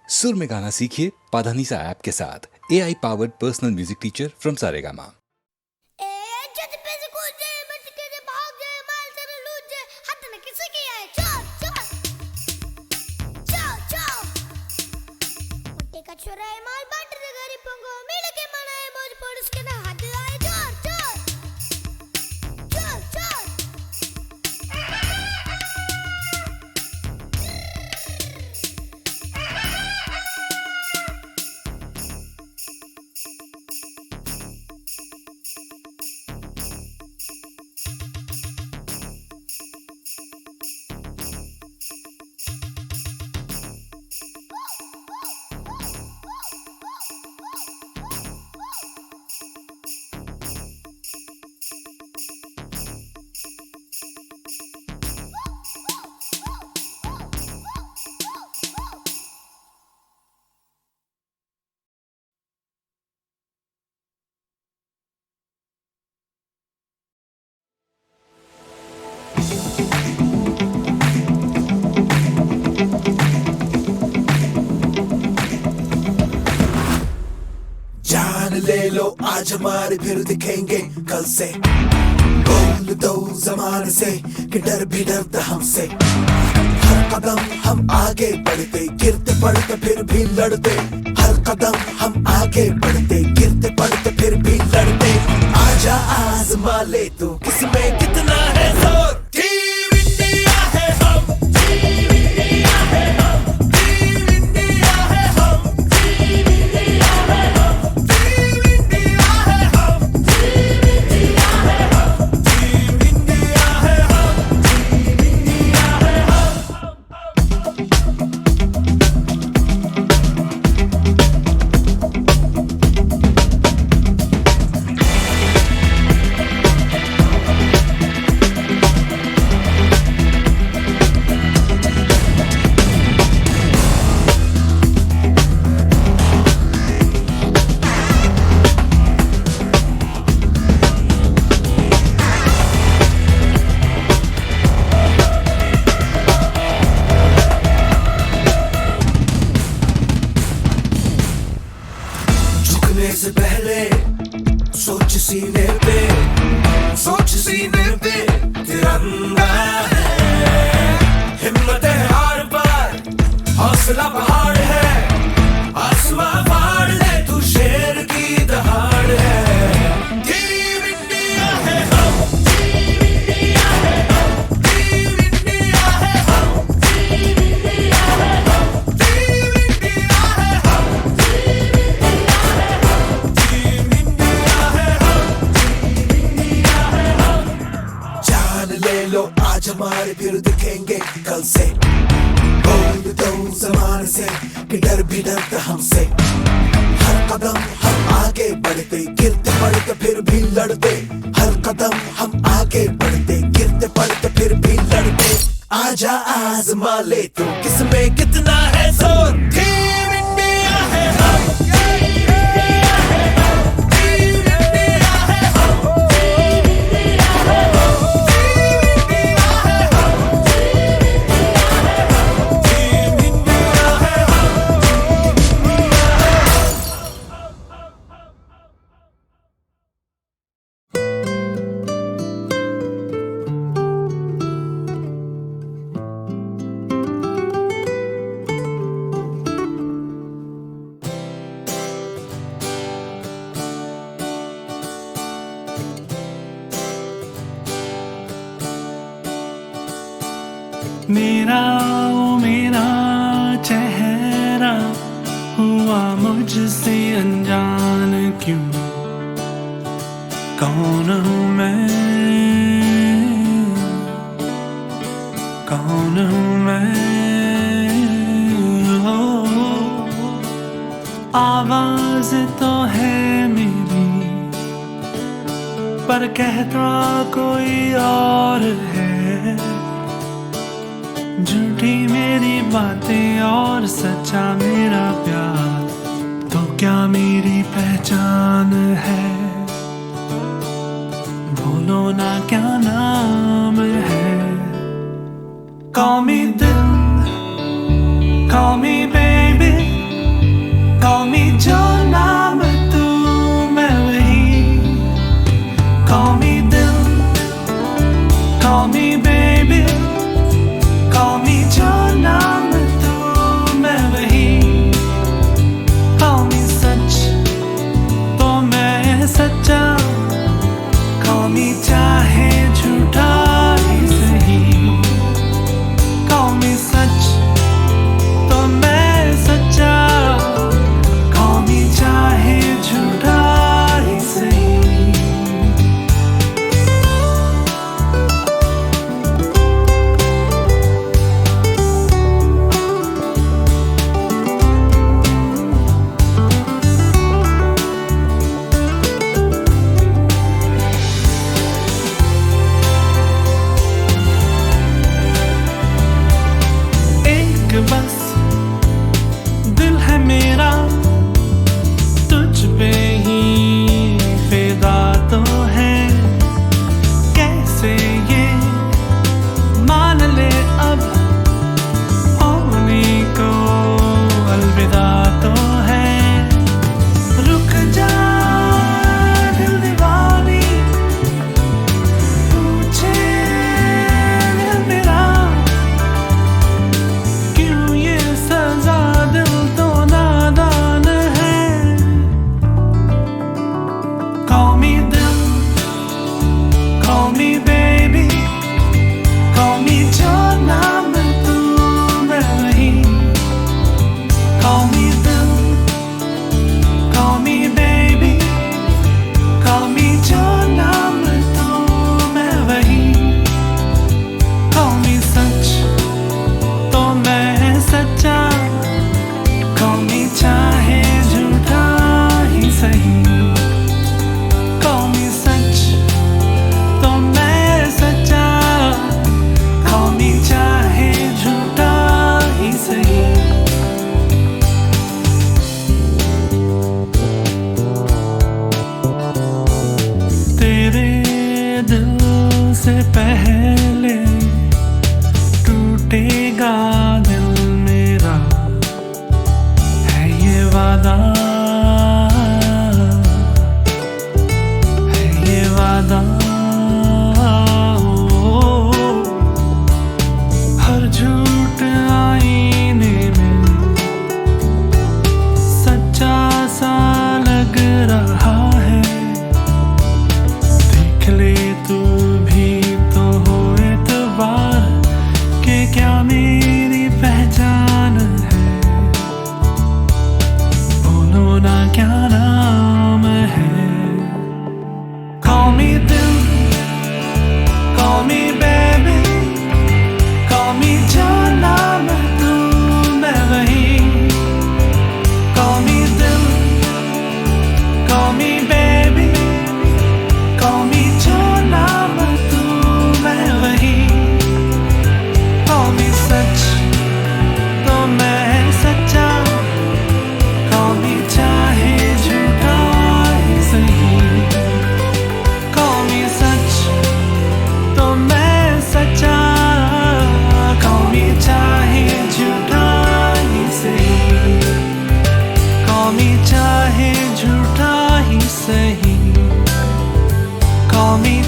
सुर में गाना सीखिए पाधानीसा ऐप के साथ। AI powered personal music teacher from Saregama. जान ले लो आज हमारे फिर दिखेंगे कल से। बोल दो जमाने से कि डर भी डरता हमसे। हर कदम हम आगे बढ़ते, गिरते पड़ते फिर भी लड़ते। हर कदम हम आगे बढ़ते, गिरते पड़ते फिर भी लड़ते। आजा आजमा ले तू किसमें कितना है जोर। टीम इंडिया है हम, टीम इंडिया है हम, टीम इंडिया है हम, टीम इंडिया है हम, टीम इंडिया है हम, टीम इंडिया है हम, टीम इंडिया है हम, टीम इंडिया है झुकने से पहले सोच सीने पे, सोच सीने पे तिरंगा है। हिम्मत है हर बार, हौसला पहाड़ है। आसमां फाड़ ले तू शेर की दहाड़ है। टीम इंडिया है हम, टीम इंडिया है हम, टीम इंडिया है हम, टीम इंडिया है हम, टीम इंडिया है हम, टीम इंडिया है हम, टीम इंडिया है हम। जान ले लो आज हमारे फिर दिखेंगे कल से। बोल दो जमाने से कि डर भी डरता हमसे। हर कदम हम आगे बढ़ते, गिरते पड़ते फिर भी लड़ते। हर कदम हम आगे बढ़ते, गिरते पड़ते फिर भी लड़ते। आजा आजमा ले तू किसमें कितना है जोर। टीम इंडिया है हम, टीम इंडिया है हम, टीम इंडिया है हम, टीम इंडिया है हम, टीम इंडिया है हम, टीम इंडिया है मेरा ओ मेरा चेहरा हुआ मुझसे अनजान क्यों। कौन हूँ मैं, कौन हूँ मैं। हो आवाज तो है मेरी पर कहता कोई और है। झूठी मेरी बातें और सच्चा मेरा प्यार, तो क्या मेरी पहचान है। बोलो ना क्या नाम है। Call me दिल, call me baby,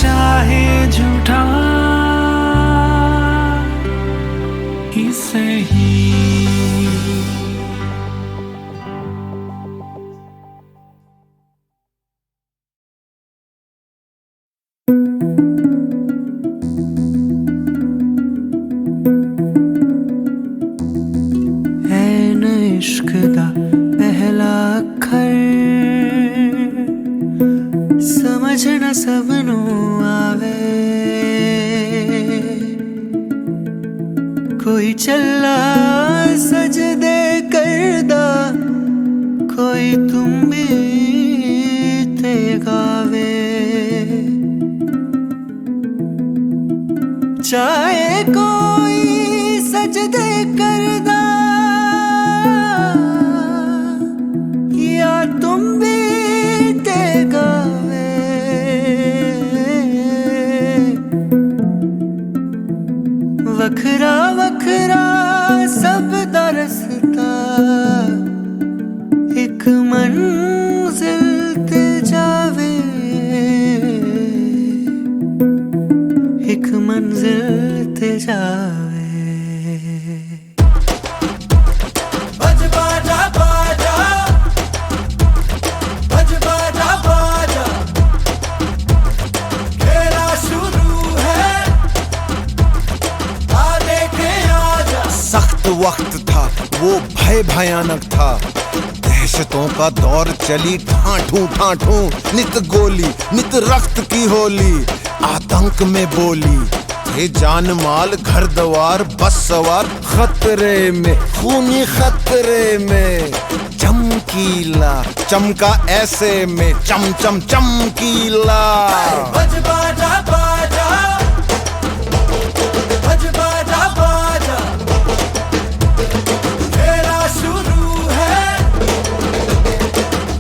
चाहे झूठा ही सही। इश्क दा पहला अखर समझ न सबनू आवे, कोई चला सजदे करदा, कोई तुम भी ते गावे। चाहे कोई सजदे करदा या तुम भी ते गावे, वखरा वखरा सब दा रस्ता एक मंजिल ते जावे, एक मंजिल ते जावे। वक्त था वो भय भयानक था, दहशतों का दौर चली ठाठू ठाठू, नित गोली नित रक्त की होली, आतंक में बोली थे जान माल घर द्वार बस सवार, खतरे में खूनी खतरे में चमकीला चमका ऐसे में चम चम चमकीला। बज बाजा बाजा बज बाजा बाजा, खेला शुरू है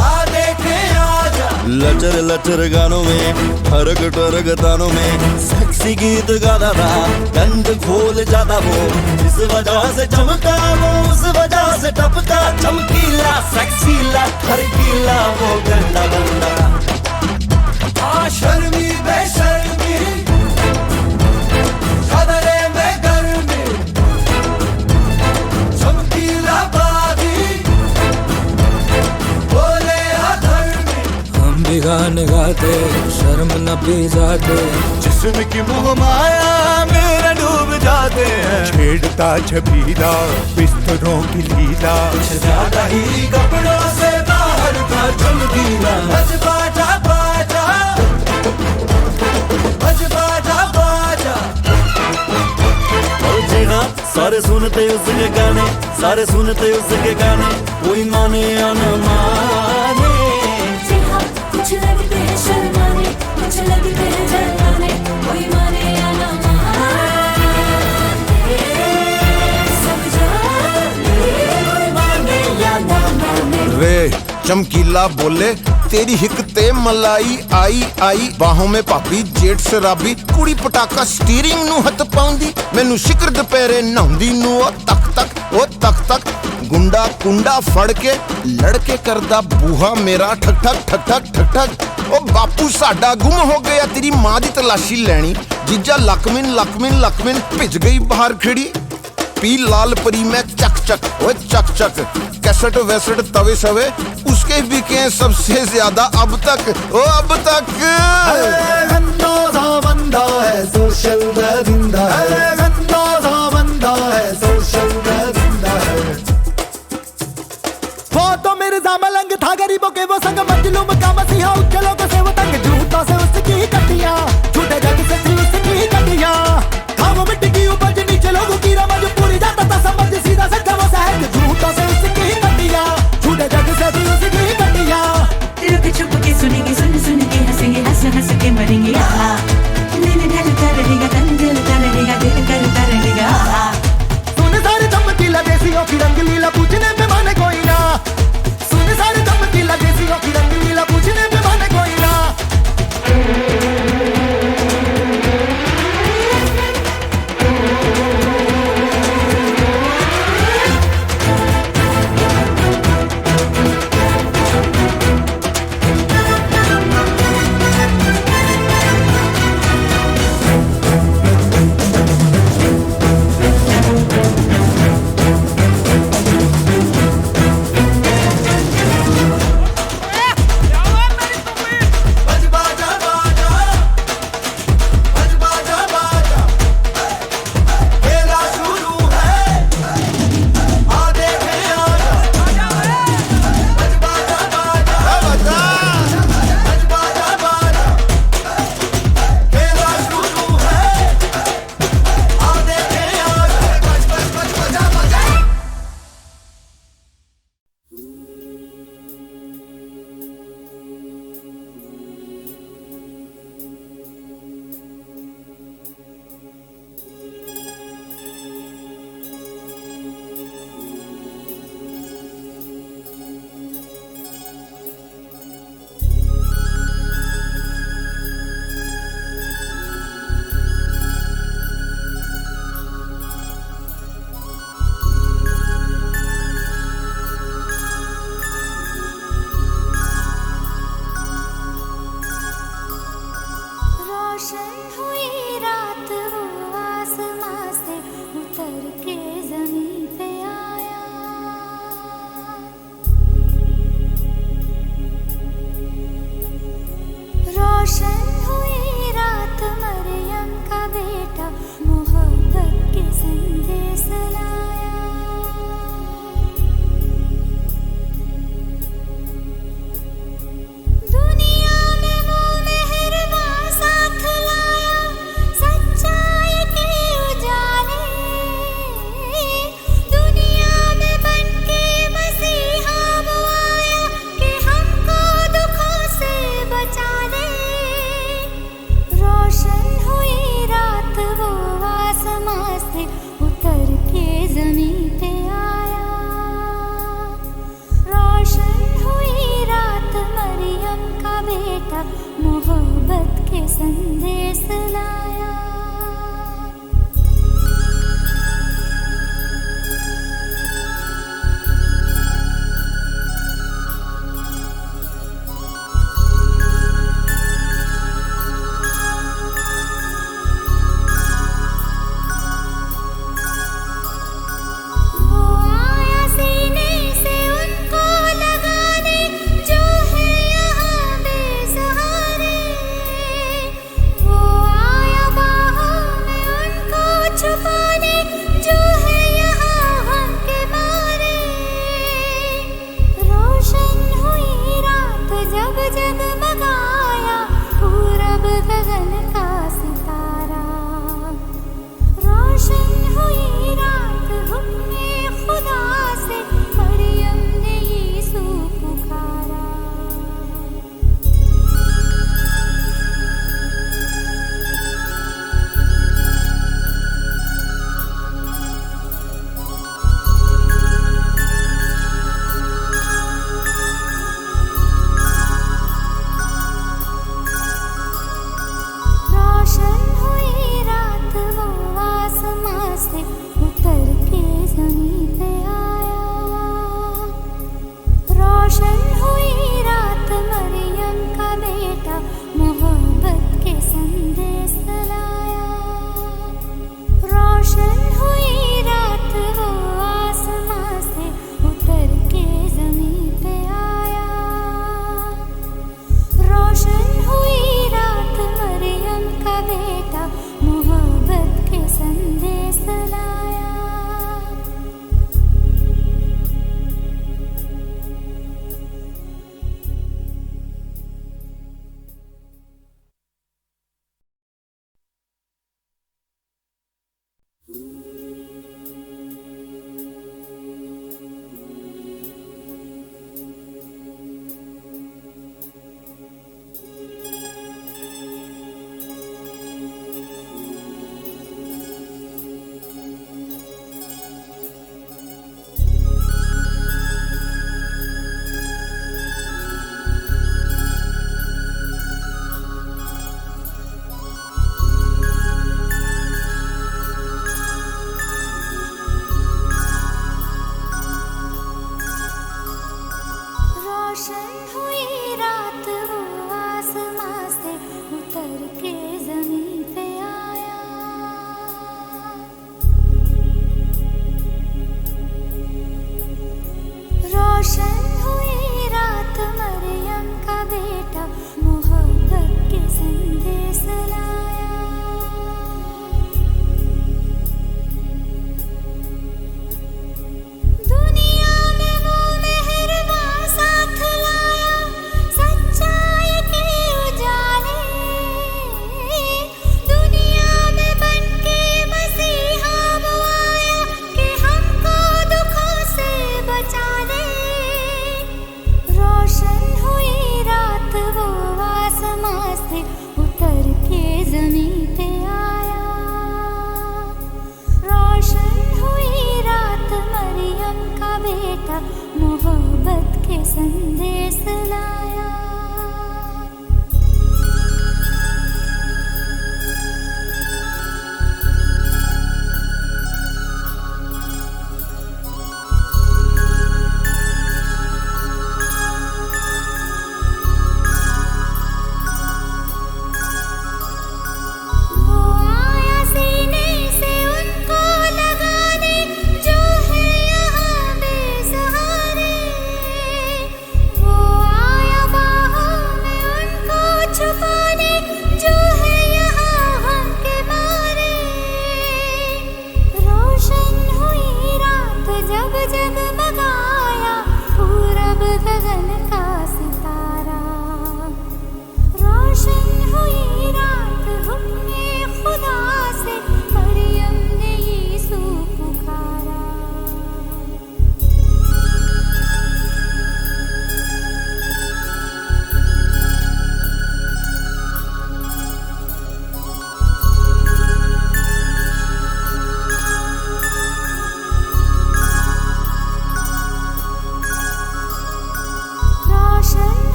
आ देखे आजा। लचर लचर गानों में फरक टरक तानों में सेक्सी गीत गाता था, गंद खोल जाता वो जिस वजह से चमका, वो उस वजह से टपका, चमकीला सेक्सीला खरकीला वो गंदा बंदा। शर्मी बेशर्मी सदरे में गर्मी, चमकीला बागी बोले अधर्मी। हम भी गाने गाते शर्म न पी जाते, जिस्म की मोह माया मेरा डूब जाते हैं, छेड़ता छबीला बिस्तरों की लीला, ज्यादा ही कपड़ों से बाहर का चमकीला। बज बाजा बाजा बज बाजा बाजा। और जी हाँ सारे सुनते उसके गाने, सारे सुनते उसके गाने, कोई माने या न माने। जी हाँ कुछ लगते हैं शर्माने, कुछ लगते हैं जलाने, कोई माने या न माने, सब जाने कोई माने या न माने। वे चमकीला बोले तेरी हिक ते मलाई आई आई, बाहों में पापी जेठ शराबी, कुड़ी पटाका स्टीयरिंग नू हथ पाउंदी, मैनू शिकर दुपहरे नहाउंदी नू ओ तक तक ओ तक तक, गुंडा कुंडा फड़ के लड़के करदा बूहा मेरा ठक ठक ठक ठक ठक ठक। ओ बापू साडा गुम हो गया तेरी मां दी तलाशी लैनी, जीजा लकमिन लकमिन लकमिन भिज गई बाहर खड़ी, पी लाल परी में चक चक ओ चक चक, कैसेट वैसेट तवे सवे उसके बिके सबसे ज्यादा अब तक ओ अब तक। गंदा सा बंदा है सोशल दरिंदा है, गंदा सा बंदा है सोशल दरिंदा है। वो तो मिर्जा मलंग था गरीबों के वो संग, मजलूम का मसीहा उच्च लोगों से वो तंग, झूठों से उसकी कटियां झूठे जग से थी उसकी कटियां, था वो मिट्टी की उपज नीचे लोगों की रमज, पूरी जाता था समझ सीधा सच्चा वो सहज, झूठों से उसकी कटियां झूठे जग से थी उसकी कटियां। रुक छुप के सुनेंगे, सुन सुन के हंसेंगे, हंस हंस के मरेंगे। दिल ढलता रहेगा, तन जलता रहेगा, दिल करता रहेगा। सुन सारे चमकीला देसियों की रंगलीला, पूछने पे माने कोई ना। सुन सारे चमकीला देसियों की रंगलीला, पूछने पे माने कोई ना। संदेश लाया।